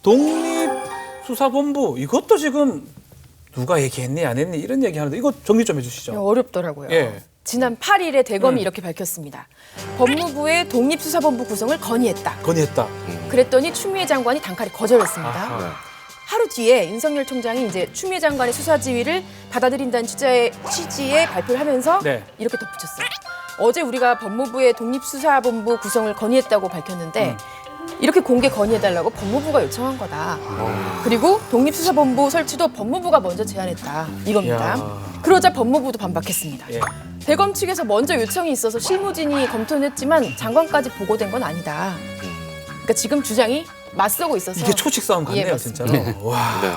독립수사본부 이것도 지금 누가 얘기했니 안 했니 이런 얘기하는데 이거 정리 좀 해주시죠. 어렵더라고요. 예. 지난 8일에 대검이 이렇게 밝혔습니다. 법무부의 독립수사본부 구성을 건의했다. 건의했다. 그랬더니 추미애 장관이 단칼에 거절했습니다. 아하. 하루 뒤에 윤석열 총장이 이제 추미애 장관의 수사 지휘를 받아들인다는 취지의 발표를 하면서 네. 이렇게 덧붙였어요. 어제 우리가 법무부의 독립수사본부 구성을 건의했다고 밝혔는데 이렇게 공개 건의해달라고 법무부가 요청한 거다. 그리고 독립수사본부 설치도 법무부가 먼저 제안했다. 이겁니다. 이야. 그러자 법무부도 반박했습니다. 예. 대검 측에서 먼저 요청이 있어서 실무진이 검토는 했지만 장관까지 보고된 건 아니다. 그러니까 지금 주장이 맞서고 있어서 이게 초식 싸움 같네요, 맞습니다. 진짜로. 와. 네.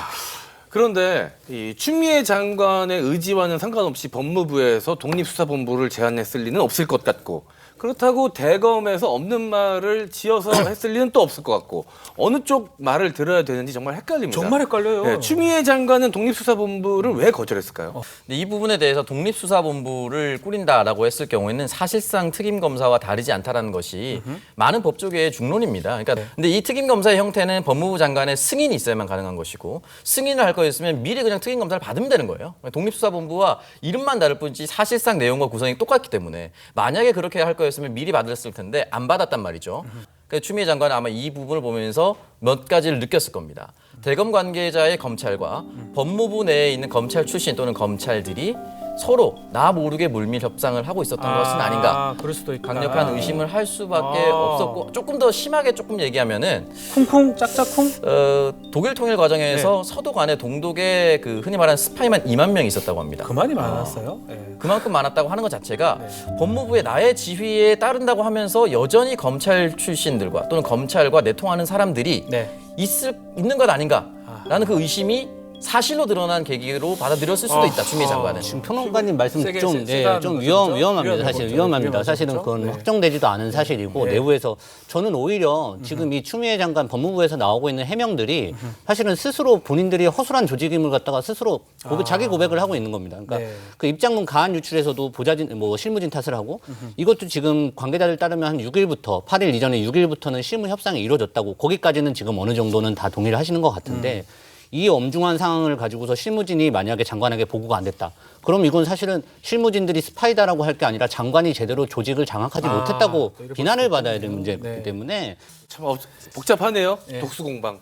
그런데 이 추미애 장관의 의지와는 상관없이 법무부에서 독립수사본부를 제안했을 리는 없을 것 같고 그렇다고 대검에서 없는 말을 지어서 했을 리는 또 없을 것 같고 어느 쪽 말을 들어야 되는지 정말 헷갈립니다. 정말 헷갈려요. 네, 추미애 장관은 독립수사본부를 왜 거절했을까요? 근데 이 부분에 대해서 독립수사본부를 꾸린다라고 했을 경우에는 사실상 특임검사와 다르지 않다라는 것이 많은 법조계의 중론입니다. 그러니까 근데 이 특임검사의 형태는 법무부 장관의 승인이 있어야만 가능한 것이고 승인을 할 거였으면 미리 그냥 특임검사를 받으면 되는 거예요. 독립수사본부와 이름만 다를 뿐이지 사실상 내용과 구성이 똑같기 때문에 만약에 그렇게 할 거였으면 미리 받았을 텐데 안 받았단 말이죠. 그래서 추미애 장관은 아마 이 부분을 보면서 몇 가지를 느꼈을 겁니다. 대검 관계자의 검찰과 법무부 내에 있는 검찰 출신 또는 검찰들이 서로 나 모르게 물밀 협상을 하고 있었던 것은 아닌가. 그럴 수도 있다. 강력한 의심을 할 수밖에 없었고 조금 더 심하게 조금 얘기하면은 쿵쿵 짝짝쿵. 독일 통일 과정에서 서도 간에 동독에 그 흔히 말하는 스파이만 2만 명이 있었다고 합니다. 그만이 많았어요. 예. 그만큼 많았다고 하는 것 자체가 법무부의 나의 지휘에 따른다고 하면서 여전히 검찰 출신들과 또는 검찰과 내통하는 사람들이 네. 있는 것 아닌가라는 그 의심이 사실로 드러난 계기로 받아들였을 수도 있다. 추미애 장관은. 지금 평론가님 말씀 세게 좀, 세단 좀 거죠, 위험합니다. 그렇죠? 사실 위험하죠. 위험합니다. 위험하죠, 사실은 그렇죠? 그건 네. 확정되지도 않은 사실이고 네. 내부에서 저는 오히려 지금 이 추미애 장관 법무부에서 나오고 있는 해명들이 사실은 스스로 본인들이 허술한 조직임을 갖다가 스스로 자기 고백을 하고 있는 겁니다. 그러니까 네. 그 입장문 가한 유출에서도 보좌진 실무진 탓을 하고 이것도 지금 관계자들 따르면 한 6일부터 8일 이전에 6일부터는 실무 협상이 이루어졌다고 거기까지는 지금 어느 정도는 다 동의를 하시는 것 같은데 이 엄중한 상황을 가지고서 실무진이 만약에 장관에게 보고가 안 됐다. 그럼 이건 사실은 실무진들이 스파이다라고 할 게 아니라 장관이 제대로 조직을 장악하지 못했다고 또 이럴 비난을 수도 받아야 있겠네요. 되는 문제이기 네. 때문에 참 복잡하네요. 독수공방,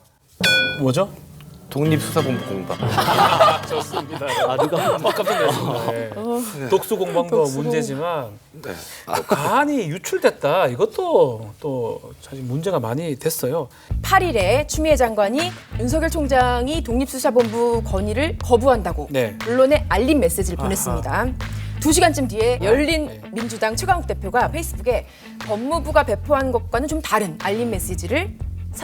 뭐죠? 독립수사본부 공방. 좋습니다. 누가 깜짝 놀랐습니다. 네. 독수공방도 문제지만 네. 또 가한이 유출됐다. 이것도 또 사실 문제가 많이 됐어요. 8일에 추미애 장관이 윤석열 총장이 독립수사본부 건의를 거부한다고 네. 언론에 알림 메시지를 보냈습니다. 2시간쯤 뒤에 열린 네. 민주당 최강욱 대표가 페이스북에 법무부가 배포한 것과는 좀 다른 알림 메시지를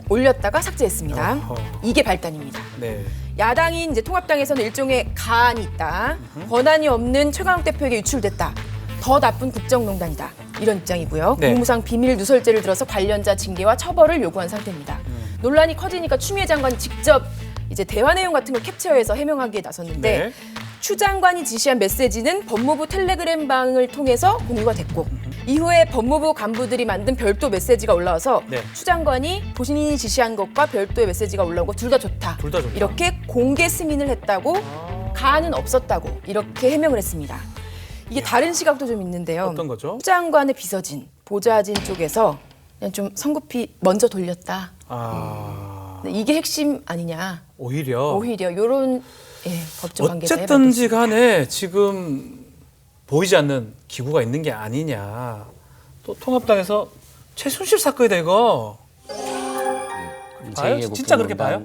올렸다가 삭제했습니다. 어허. 이게 발단입니다. 네. 야당인 이제 통합당에서는 일종의 가안이 있다. 권한이 없는 최강욱 대표에게 유출됐다. 더 나쁜 국정농단이다. 이런 입장이고요. 네. 공무상 비밀 누설죄를 들어서 관련자 징계와 처벌을 요구한 상태입니다. 논란이 커지니까 추미애 장관이 직접 이제 대화 내용 같은 걸 캡처해서 해명하기에 나섰는데 네. 추 장관이 지시한 메시지는 법무부 텔레그램 방을 통해서 공유가 됐고 이후에 법무부 간부들이 만든 별도 메시지가 올라와서 네. 추 장관이 본인이 지시한 것과 별도의 메시지가 올라오고 둘 다 좋다. 둘 다 좋다. 이렇게 공개 승인을 했다고 가안은 없었다고 이렇게 해명을 했습니다. 이게 다른 시각도 좀 있는데요. 어떤 거죠? 추 장관의 비서진, 보좌진 쪽에서 그냥 좀 성급히 먼저 돌렸다. 이게 핵심 아니냐. 오히려 이런 법적 관계자 어쨌든지 간에 지금 보이지 않는 기구가 있는 게 아니냐. 또 통합당에서 최순실 사건이다 이거. 봐요? 진짜 그렇게 봐요?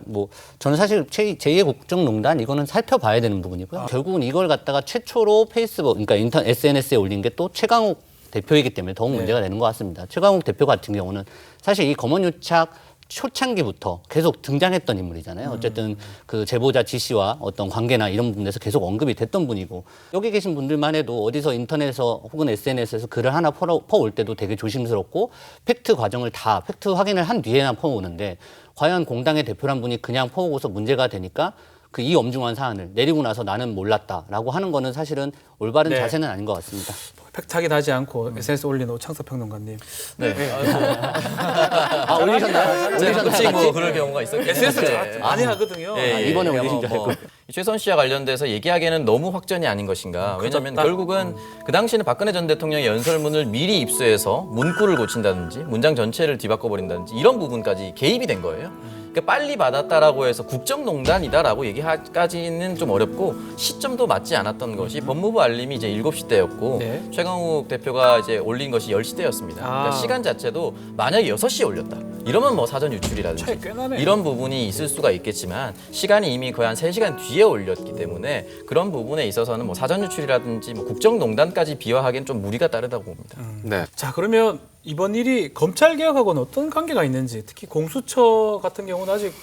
저는 사실 제2의 국정농단 이거는 살펴봐야 되는 부분이고요. 결국은 이걸 갖다가 최초로 페이스북, 그러니까 인터넷 SNS에 올린 게 또 최강욱 대표이기 때문에 더욱 문제가 되는 것 같습니다. 최강욱 대표 같은 경우는 사실 이 검언유착 초창기부터 계속 등장했던 인물이잖아요. 어쨌든 그 제보자 지 씨와 어떤 관계나 이런 부분에서 계속 언급이 됐던 분이고 여기 계신 분들만 해도 어디서 인터넷에서 혹은 SNS에서 글을 하나 퍼올 때도 되게 조심스럽고 팩트 확인을 한 뒤에나 퍼오는데 과연 공당의 대표란 분이 그냥 퍼오고서 문제가 되니까 그 이 엄중한 사안을 내리고 나서 나는 몰랐다라고 하는 거는 사실은 올바른 네. 자세는 아닌 것 같습니다. 팩트하게 나지 않고 SNS 올린 오창석 평론가님. 네. 아, 올리셨나요? 가끔씩 뭐 그럴 경우가 있었겠죠. SNS를 많이 하거든요. 이번에 올리신 줄 알고. 최선 씨와 관련돼서 얘기하기에는 너무 확전이 아닌 것인가. 왜냐하면 그렇다. 결국은 그 당시에는 박근혜 전 대통령의 연설문을 미리 입수해서 문구를 고친다든지 문장 전체를 뒤바꿔버린다든지 이런 부분까지 개입이 된 거예요. 그러니까 빨리 받았다라고 해서 국정농단이다라고 얘기하기까지는 좀 어렵고 시점도 맞지 않았던 것이 법무부 알림이 이제 7시 때였고 네. 최강욱 대표가 이제 올린 것이 10시 때였습니다. 그러니까 시간 자체도 만약에 6시에 올렸다. 이러면 뭐 사전 유출이라든지 차이 꽤 나네요. 이런 부분이 있을 수가 있겠지만 시간이 이미 거의 한 3시간 뒤에 올렸기 때문에 그런 부분에 있어서는 뭐 사전 유출이라든지 뭐 국정농단까지 비화하기엔 좀 무리가 따르다고 봅니다. 네. 자, 그러면 이번 일이 검찰 개혁하고는 어떤 관계가 있는지, 특히 공수처 같은 경우는 아직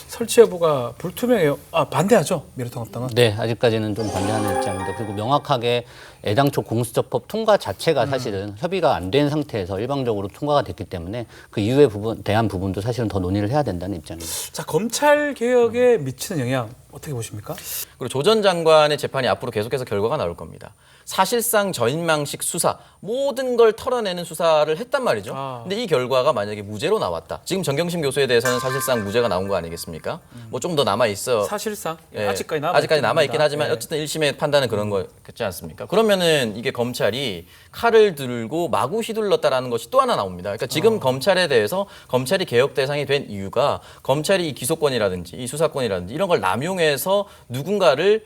설치 여부가 불투명해요. 아, 반대하죠, 미래통합당은. 네, 아직까지는 좀 반대하는 입장입니다. 그리고 명확하게 애당초 공수처법 통과 자체가 사실은 협의가 안 된 상태에서 일방적으로 통과가 됐기 때문에 그 이후에 대한 부분도 사실은 더 논의를 해야 된다는 입장입니다. 자, 검찰 개혁에 미치는 영향 어떻게 보십니까? 그리고 조 전 장관의 재판이 앞으로 계속해서 결과가 나올 겁니다. 사실상 저인망식 수사, 모든 걸 털어내는 수사를 했단 말이죠. 근데 이 결과가 만약에 무죄로 나왔다. 지금 정경심 교수에 대해서는 사실상 무죄가 나온 거 아니겠습니까? 뭐 좀 더 남아 있어. 사실상 예, 아직까지 남아 있긴 하지만 네. 어쨌든 1심의 판단은 그런 거겠지 않습니까? 그러면은 이게 검찰이 칼을 들고 마구 휘둘렀다라는 것이 또 하나 나옵니다. 그러니까 지금 검찰에 대해서 검찰이 개혁 대상이 된 이유가 검찰이 이 기소권이라든지 이 수사권이라든지 이런 걸 남용해서 누군가를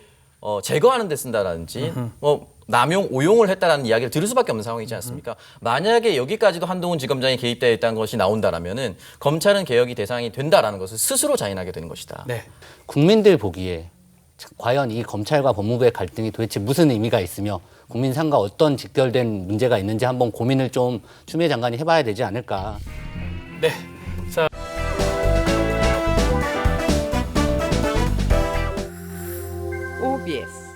제거하는 데 쓴다라든지 남용, 오용을 했다라는 이야기를 들을 수밖에 없는 상황이지 않습니까? 만약에 여기까지도 한동훈 지검장이 개입되어 있다는 것이 나온다라면은 검찰은 개혁이 대상이 된다라는 것을 스스로 자인하게 되는 것이다. 네. 국민들 보기에 과연 이 검찰과 법무부의 갈등이 도대체 무슨 의미가 있으며 국민 삶과 어떤 직결된 문제가 있는지 한번 고민을 좀 추미애 장관이 해봐야 되지 않을까. 네. 자. OBS